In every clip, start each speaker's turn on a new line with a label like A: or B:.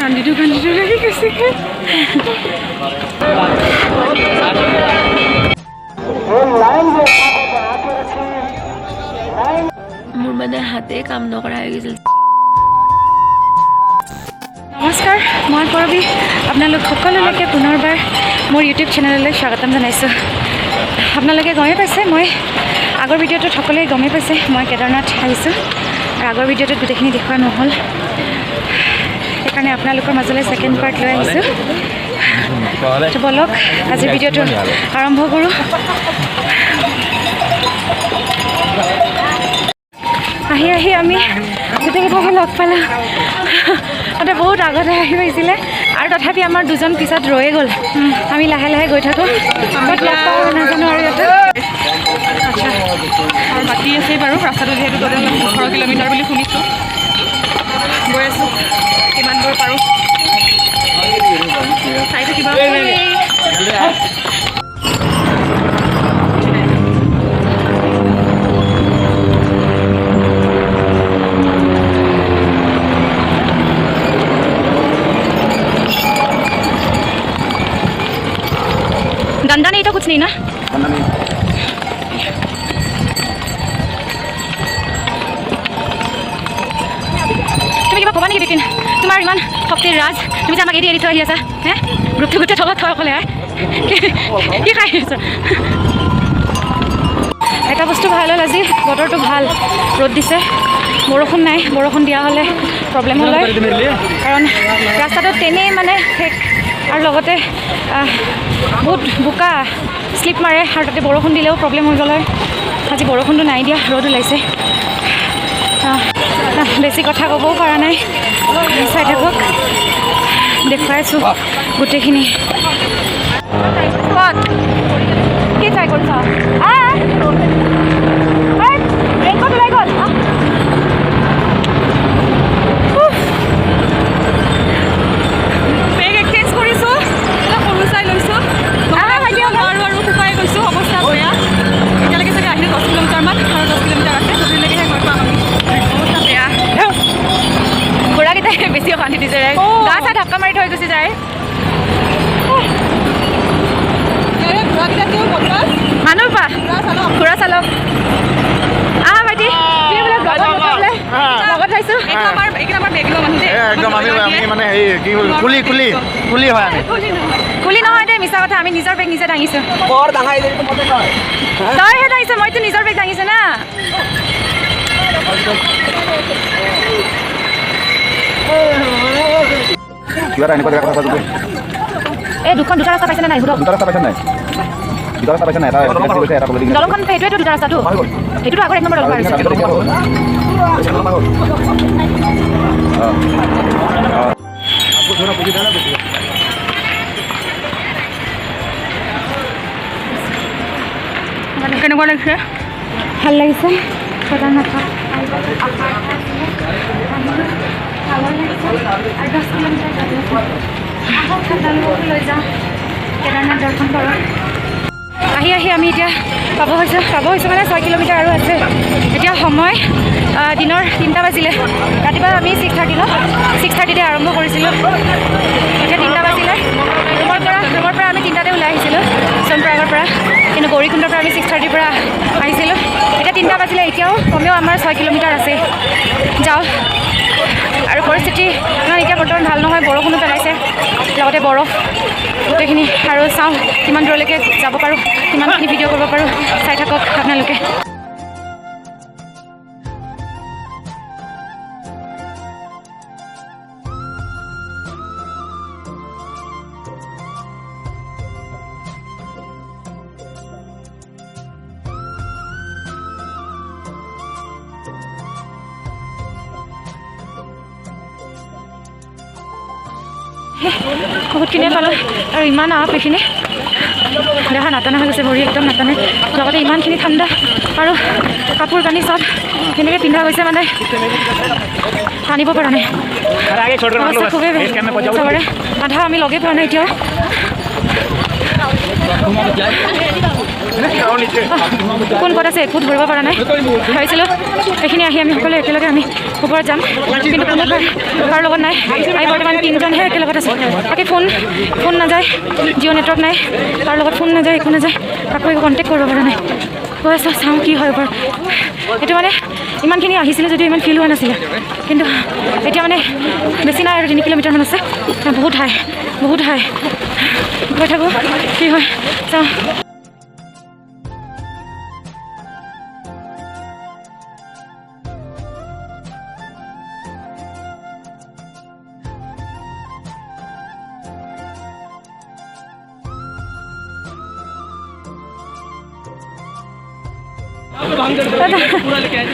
A: কান্দিটো লাগি গৈছে মোৰ মানে হাতে কাম নকৰা হৈ গৈছিল নমস্কাৰ মই কৰবি আপোনালোক সকলোলৈকে পুনৰবাৰ মোৰ ইউটিউব চেনেললৈ স্বাগতম জনাইছোঁ আপোনালোকে গমেই পাইছে মই আগৰ ভিডিঅ'টোত সকলোৱে গমেই পাইছে মই কেদাৰনাথ আহিছোঁ আৰু আগৰ ভিডিঅ'টোত গোটেইখিনি দেখুওৱা নহ'ল সেইকাৰণে আপোনালোকৰ মাজলৈ ছেকেণ্ড পাৰ্ট লৈ আহিছোঁ বলক আজিৰ ভিডিঅ'টো আৰম্ভ কৰোঁ আহি আমি গোটেইকেইটাকে লগ পালোঁ তাতে বহুত আগতে আহি পাইছিলে আৰু তথাপি আমাৰ দুজন পিছত ৰৈয়ে গ'ল আমি লাহে লাহে গৈ থাকোঁ ক'ত লগ পাওঁ নাজানো আৰু ইয়াতে আচ্ছা আৰু বাকী আছে বাৰু ৰাস্তাটো যিহেতু 18 কিলোমিটাৰ বুলি শুনিছোঁ গৈ আছোঁ কিমান দূৰ পাৰোঁ চাই থাকিবা गंदा नहीं तो कुछ नहीं ना তুমি কিবা ক'বা নেকি বিপিন তোমাৰ ইমান শক্তিৰ ৰাজ তুমি যে আমাক এৰি থৈ আহি আছা হে গ্ৰুপটো গোটেই থলত থৈ অকলে কি খাই আছা এটা বস্তু ভাল হ'ল আজি বতৰটো ভাল ৰ'দ দিছে বৰষুণ নাই বৰষুণ দিয়া হ'লে প্ৰব্লেম হ'ল কাৰণ ৰাস্তাটো তেনেই মানে শেষ আৰু লগতে বহুত বোকা শ্লিপ মাৰে আৰু তাতে বৰষুণ দিলেও প্ৰব্লেম হৈ গ'ল আজি বৰষুণটো নাই দিয়া ৰ'দ ওলাইছে বেছি কথা ক'বও পৰা নাই চাই থাকক দেখুৱাইছোঁ গোটেইখিনি ক'ত কি ট্ৰাই কৰিছ ৰেইনকোট ওলাই গ'ল বেছি অশান্তি দিছে গা চা ঢাক্কা মাৰি থৈ গুচি যায় মানুহ পা খুৰা চালক ভাইটি লগত খাইছোঁ কুলি নহয় দেই মিছা কথা আমি নিজৰ বেগ নিজে দাঙিছোঁ তইহে দাঙিছ মইতো নিজৰ বেগ দাঙিছোঁ না এই দুটা ৰাস্তা পাইছে নাই দুটা ৰাস্তা পাইছে নাই দলংখন সেইটোৱেতো দুটা ৰাস্তাটো সেইটোতো আগৰ 1 নম্বৰ দলং আহিছে কেনেকুৱা লাগিছে ভাল লাগিছে কেদাৰনাথ কেদাৰনাথ দৰ্শন কৰোঁ আহি আমি এতিয়া পাব হৈছোঁ মানে 6 কিলোমিটাৰ আৰু আছে এতিয়া সময় দিনৰ 3টা বাজিলে ৰাতিপুৱা আমি 6:30তে আৰম্ভ কৰিছিলোঁ এতিয়া 3টা বাজিলে ৰুমৰ পৰা আমি 3টাতে ওলাই আহিছিলোঁ সোণপ্ৰয়াগৰ পৰা কিন্তু গৌৰীকুণ্ডৰ পৰা আমি 6:30ৰ পৰা আহিছিলোঁ এতিয়া 3টা বাজিলে এতিয়াও কমেও আমাৰ 6 কিলোমিটাৰ আছে যাওঁ আৰু পৰিস্থিতি ইমান এতিয়া বৰ্তমান ভাল নহয় বৰষুণো পেলাইছে লগতে বৰফ গোটেইখিনি আৰু চাওঁ কিমান দূৰলৈকে যাব পাৰোঁ কিমানখিনি ভিডিঅ' কৰিব পাৰোঁ চাই থাকক আপোনালোকে বহুতখিনিয়ে পালোঁ আৰু ইমান আপ এইখিনি দেখা নাটানা হৈ গৈছে ভৰি একদম নাটানে লগতে ইমানখিনি ঠাণ্ডা আৰু কাপোৰ কানি চব সেনেকৈ পিন্ধা গৈছে মানে টানিব পৰা নাই খুবেই চবৰে আধা আমি লগেই পোৱা নাই এতিয়াও কোন ক'ত আছে একো ধৰিব পৰা নাই ভাবিছিলোঁ এইখিনি আহি আমি সকলোৱে একেলগে আমি ওপৰত যাম কিন্তু কোনো কাৰো লগত নাই আমি বৰ্তমান 3জনহে একেলগত আছোঁ বাকী ফোন নাযায় জিঅ' নেটৱৰ্ক নাই কাৰো লগত ফোন নাযায় একো নাযায় কাকো একো কণ্টেক্ট কৰিব পৰা নাই গৈ আছোঁ চাওঁ কি হয় ওপৰত এইটো মানে ইমানখিনি আহিছিলে যদিও ইমান ফিল হোৱা নাছিলে কিন্তু এতিয়া মানে বেছি নাই আৰু 3 কিলোমিটাৰমান আছে বহুত হাই গৈ থাকোঁ কি হয় চাওঁ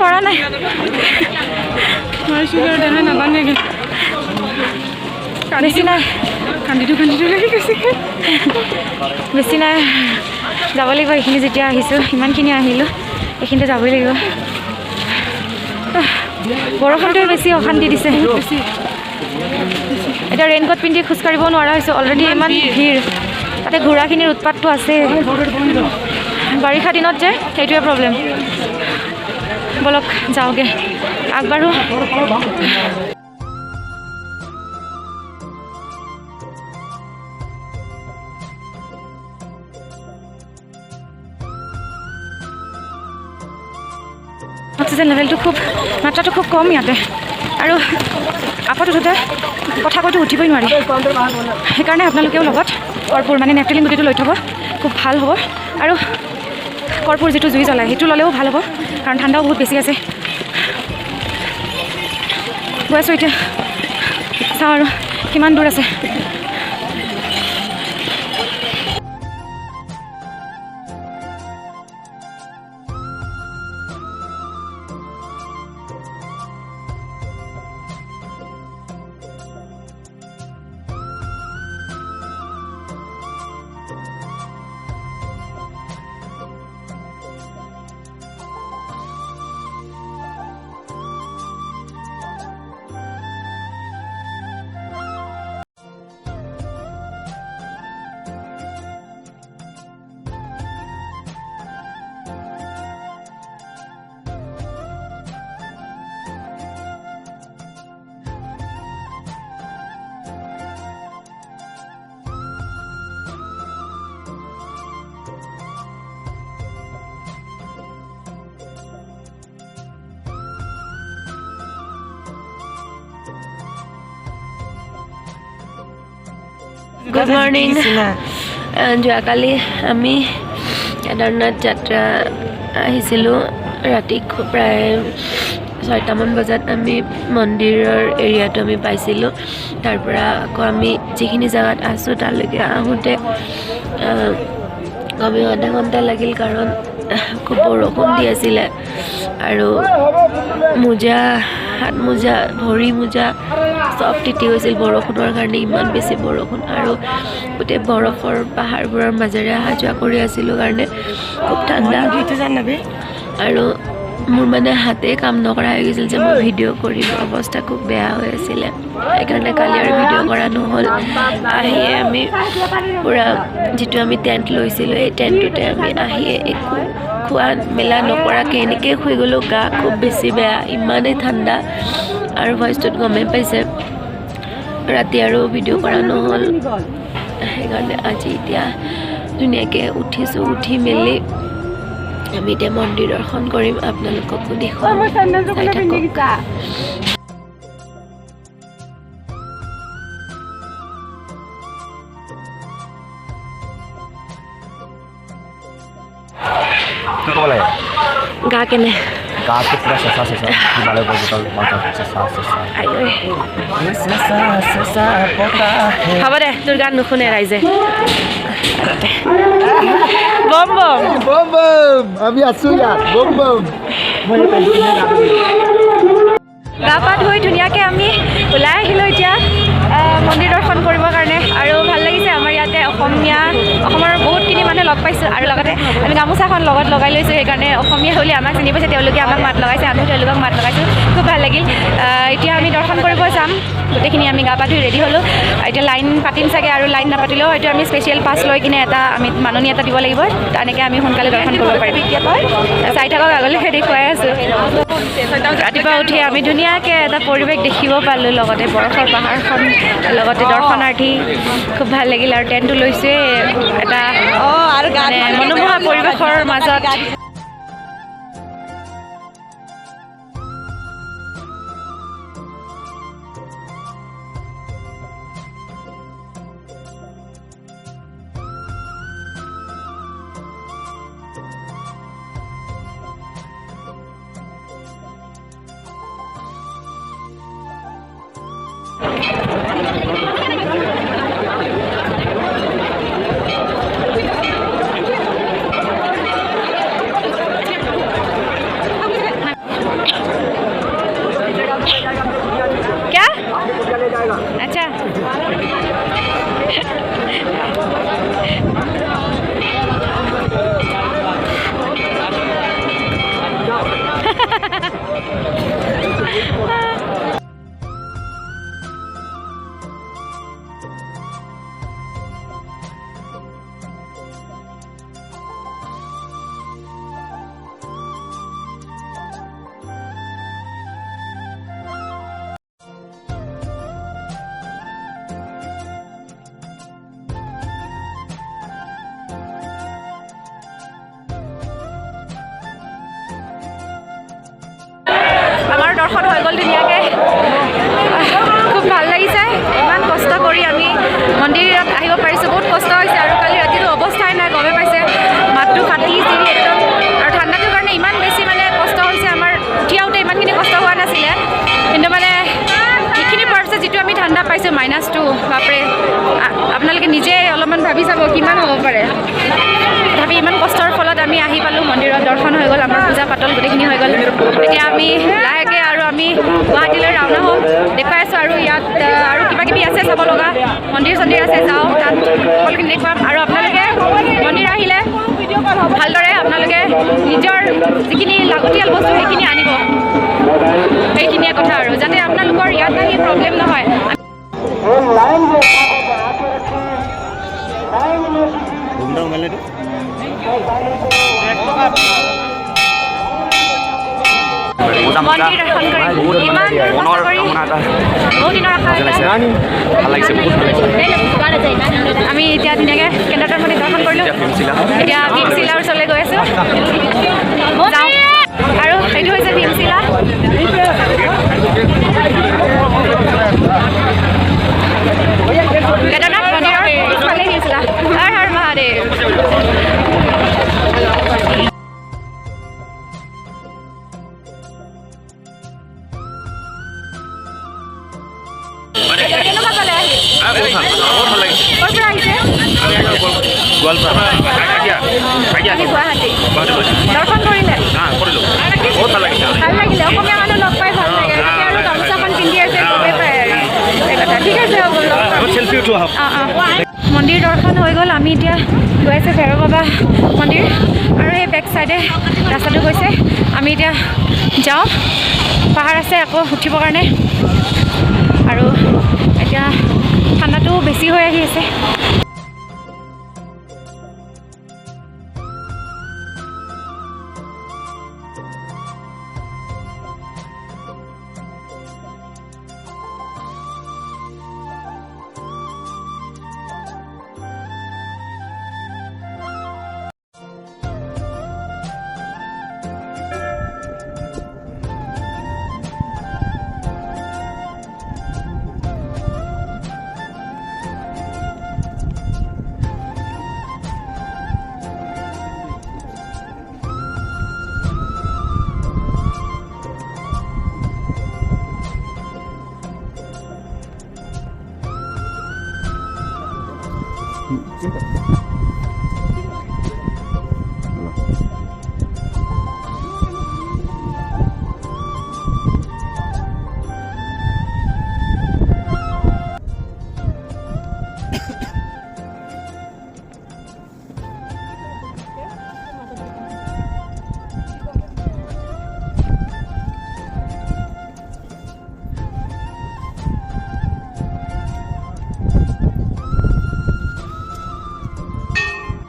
A: পৰা নাই নাবানে বেছি নাই কান্দিটো লাগি গৈছে বেছি নাই যাব লাগিব এইখিনি যেতিয়া আহিছোঁ ইমানখিনি আহিলোঁ এইখিনিতে যাবই লাগিব বৰষুণটোৱে বেছি অশান্তি দিছে এতিয়া ৰেইনকোট পিন্ধি খোজকাঢ়িব নোৱাৰা হৈছোঁ অলৰেডি ইমান ভিৰ তাতে ঘোঁৰাখিনিৰ উৎপাতটো আছে বাৰিষা দিনত যে সেইটোৱে প্ৰব্লেম বলক যাওঁগে আগবাঢ়ো অক্সিজেন লেভেলটো মাত্ৰাটো খুব কম ইয়াতে আৰু আপত উঠোঁতে কথা কৈতো উঠিবই নোৱাৰি সেইকাৰণে আপোনালোকেও লগত কৰ্পূৰ মানে নেপথেলিন গুটিটো লৈ থ'ব খুব ভাল হ'ব আৰু কৰ্পূৰ যিটো জুই জ্বলায় সেইটো ল'লেও ভাল হ'ব কাৰণ ঠাণ্ডাও বহুত বেছি আছে গৈ আছোঁ এতিয়া চাওঁ আৰু কিমান দূৰ আছে
B: গুড মৰ্ণিং যোৱাকালি আমি কেদাৰনাথ যাত্ৰা আহিছিলোঁ ৰাতি প্ৰায় 6টামান বজাত আমি মন্দিৰৰ এৰিয়াটো আমি পাইছিলোঁ তাৰ পৰা আকৌ আমি যিখিনি জেগাত আছোঁ তালৈকে আহোঁতে কমেও আধা ঘণ্টা লাগিল কাৰণ খুব বৰষুণ দি আছিলে আৰু হাত মোজা ভৰি মোজা চব তিতি গৈছিল বৰষুণৰ কাৰণে ইমান বেছি বৰষুণ আৰু গোটেই বৰফৰ পাহাৰবোৰৰ মাজেৰে অহা যোৱা কৰি আছিলোঁ কাৰণে খুব ঠাণ্ডা আৰু মোৰ মানে হাতে কাম নকৰা হৈ গৈছিল যে মই ভিডিঅ' কৰিব অৱস্থা খুব বেয়া হৈ আছিলে সেইকাৰণে কালি আৰু ভিডিঅ' কৰা নহ'ল আহিয়ে আমি পূৰা যিটো আমি টেণ্ট লৈছিলোঁ এই টেণ্টটোতে আমি আহিয়ে একো খোৱা মেলা নকৰাকৈ এনেকৈ শুই গ'লোঁ গা খুব বেছি বেয়া ইমানেই ঠাণ্ডা আৰু ভইচটোত গমেই পাইছে ৰাতি আৰু ভিডিঅ' কৰা নহ'ল সেইকাৰণে আজি এতিয়া ধুনীয়াকৈ উঠিছোঁ উঠি মেলি আমি এতিয়া মন্দিৰ দৰ্শন কৰিম আপোনালোককো দেখুৱাম চাই থাকক গা কেনে
C: गाके पूरा ससा ससा हिमालय पर्वतल माता ससा ससा
B: হ'ব দে তোৰ গান নুশুনে ৰাইজে বম বম
C: बम बम আমি আছো ইয়াত বম বম মই
A: গা পা ধুই ধুনীয়াকৈ আমি ওলাই আহিলোঁ এতিয়া মন্দিৰ দৰ্শন কৰিবৰ কাৰণে আৰু ভাল লাগিছে আমাৰ ইয়াতে অসমৰ বহুতখিনি মানুহ লগ পাইছোঁ আৰু লগতে আমি গামোচাখন লগত লগাই লৈছোঁ সেইকাৰণে অসমীয়া বুলি আমাক চিনি পাইছে তেওঁলোকে আমাক মাত লগাইছে আমিও তেওঁলোকক মাত লগাইছোঁ খুব ভাল লাগিল এতিয়া আমি দৰ্শন কৰিব যাম গোটেইখিনি আমি গা পা ধুই ৰেডি হ'লোঁ। এতিয়া লাইন পাতিম চাগে, আৰু লাইন নাপাতিলেও হয়তো আমি স্পেচিয়েল পাছ লৈ কিনে আমি মাননি এটা দিব লাগিব, তেনেকৈ আমি সোনকালে দৰ্শন কৰিব পাৰিম। চাই থাকক, আগলৈকে দেখুৱাই আছোঁ। ৰাতিপুৱা উঠি আমি ধুনীয়াকৈ এটা পৰিৱেশ দেখিব পালোঁ, লগতে বৰফৰ পাহাৰখন, লগতে দৰ্শনাৰ্থী, খুব ভাল লাগিল। আৰু টেণ্টটো লৈছোৱে এটা মানে মনোমোহা পৰিৱেশৰ মাজত। क्या? अच्छा আমাৰ দৰ্শন হৈ গ'ল ধুনীয়াকৈ, খুব ভাল লাগিছে। ইমান কষ্ট কৰি আমি মন্দিৰত আহিব পাৰিছোঁ, বহুত কষ্ট হৈছে। আৰু কালি ৰাতিটো অৱস্থাই নাই, গমে পাইছে, মাতটো ফাটি চিৰি একদম। আৰু ঠাণ্ডাটোৰ কাৰণে ইমান বেছি মানে কষ্ট হৈছে। আমাৰ উঠি আহোঁতে ইমানখিনি কষ্ট হোৱা নাছিলে, কিন্তু মানে এইখিনি পোৱাৰ পিছত যিটো আমি ঠাণ্ডা পাইছোঁ, -2, বাপৰে, আপোনালোকে নিজে অলপমান ভাবি চাব কিমান হ'ব পাৰে। তথাপি ইমান কষ্টৰ ফলত আমি আহি পালোঁ মন্দিৰত, দৰ্শন হৈ গ'ল, আমাৰ পূজা পাতল গোটেইখিনি হৈ গ'ল। এতিয়া আমি লাহেকৈ আৰু আমি গুৱাহাটীলৈ ৰাওনা হ'ম। দেখুৱাই আছোঁ আৰু ইয়াত আৰু কিবাকিবি আছে চাব লগা, মন্দিৰ চন্দিৰ আছে, যাওঁ তাত সকলোখিনি দেখুৱাম। আৰু আপোনালোকে মন্দিৰ আহিলে ভালদৰে আপোনালোকে নিজৰ যিখিনি লাগতিয়াল বস্তু সেইখিনি আনিব, সেইখিনিয়ে কথা। আৰু যাতে আপোনালোকৰ ইয়াত আহি প্ৰব্লেম নহয়। মন্দিৰ দৰ্শন কৰি ইমান কষ্ট কৰি বহুত দিনৰ আশা আমি এতিয়া ধুনীয়াকৈ কেন্দ্ৰটোৰ মন্দিৰ দৰ্শন কৰিলোঁ। এতিয়া ভীমশিলাৰ ওচৰলৈ গৈ আছোঁ, যাওঁ। আৰু সেইটো হৈছে ভীমশিলা। কেদাৰনাথ মন্দিৰৰ পিছফালে ভীমশিলা। হৰ হৰ মহাদেৱ। কেনেকুৱা পালে? ক'ৰ পৰা আহিছে? আমি গুৱাহাটী। দৰ্শন কৰিলে? ভাল লাগিলে। অসমীয়া মানুহ লগ পাই ভাল লাগে। আৰু গামোচাখন পিন্ধি আছে, গমেই পায় আৰু এই কথা। ঠিক আছে, হ'ব। মন্দিৰ দৰ্শন হৈ গ'ল। আমি এতিয়া গৈ আছোঁ ভৈৰৱ বাবা মন্দিৰ, আৰু এই বেক চাইডে ৰাস্তাটো গৈছে। আমি এতিয়া যাওঁ, পাহাৰ আছে আকৌ উঠিবৰ কাৰণে। আৰু এতিয়া ঠাণ্ডাটো বেছি হৈ আহি আছে।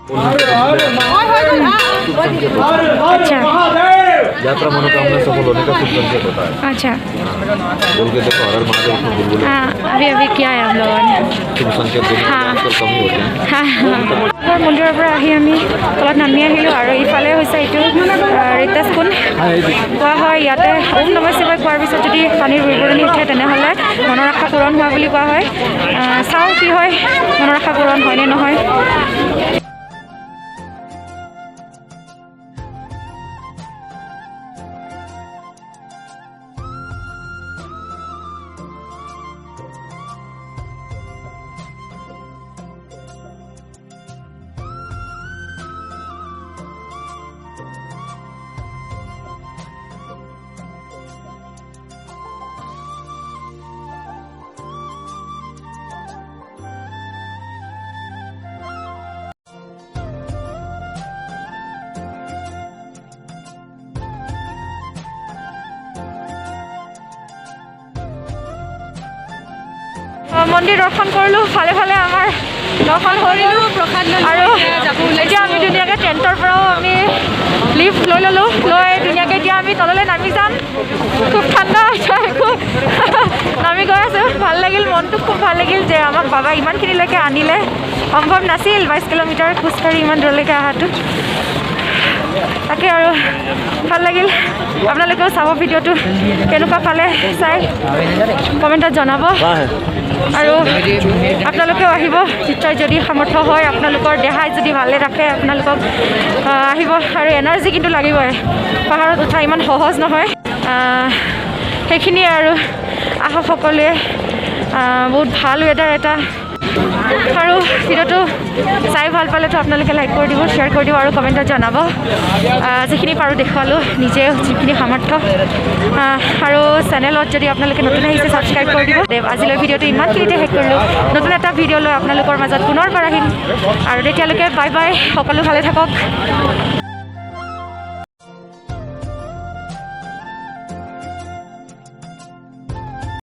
A: अच्छा
C: यात्रा मनोकामना सफल होने का शुभ संकेत होता है।
A: अच्छा
C: बोल के देखो, हर हर महादेव उसमें बुलबुल
A: हाँ अभी किया है हम लोगों ने
C: शुभ संकेत देने के लिए आजकल कम ही होते हैं।
A: মন্দিৰৰ পৰা আহি আমি তলত নামি আহিলোঁ আৰু ইফালে হৈছে এইটো ৰিতাস কুণ্ড কোৱা হয় ইয়াতে ওম নমঃ শিৱায় কোৱাৰ পিছত যদি পানীৰ বিৰবৰণি উঠে তেনেহ'লে মনৰ আশা পূৰণ হোৱা বুলি কোৱা হয়। চাওঁ কি হয়, মনৰ আশা পূৰণ হয়নে নহয়। মন্দিৰ দৰ্শন কৰিলোঁ, ভালে ভালে আমাৰ দৰ্শন কৰিলোঁ প্ৰসাদ আৰু এতিয়া আমি ধুনীয়াকৈ টেণ্টৰ পৰাও আমি লিফ্ট লৈ ল'লোঁ, লৈ ধুনীয়াকৈ এতিয়া আমি তললৈ নামি যাম। খুব ঠাণ্ডা একো নামি গৈ আছোঁ, ভাল লাগিল, মনটো খুব ভাল লাগিল যে আমাক বাবা ইমানখিনিলৈকে আনিলে। সম্ভৱ নাছিল 22 কিলোমিটাৰ খোজকাঢ়ি ইমান দূৰলৈকে অহাটো। তাকে আৰু ভাল লাগিল। আপোনালোকেও চাব ভিডিঅ'টো, কেনেকুৱা পালে চাই কমেণ্টত জনাব আৰু আপোনালোকেও আহিব নিশ্চয় যদি সামৰ্থ্য হয়, আপোনালোকৰ দেহাই যদি ভালে ৰাখে আপোনালোকক আহিব। আৰু এনাৰ্জি কিন্তু লাগিবই, পাহাৰত উঠা ইমান সহজ নহয়। সেইখিনিয়ে আৰু আহক সকলোৱে, বহুত ভাল ৱেডাৰ এটা। আৰু ভিডিঅ'টো চাই ভাল পালেতো আপোনালোকে লাইক কৰি দিব, শ্বেয়াৰ কৰি দিব আৰু কমেণ্টত জনাব। যিখিনি পাৰোঁ দেখুৱালোঁ, নিজে যিখিনি সামৰ্থ্য। আৰু চেনেলত যদি আপোনালোকে নতুন আহিছে ছাবস্ক্ৰাইব কৰি দিব। আজিলৈ ভিডিঅ'টো ইমানখিনিতে শেষ কৰিলোঁ। নতুন এটা ভিডিঅ' লৈ আপোনালোকৰ মাজত পুনৰ বাৰ আহিম আৰু তেতিয়ালৈকে বাই বাই, সকলো ভালে থাকক।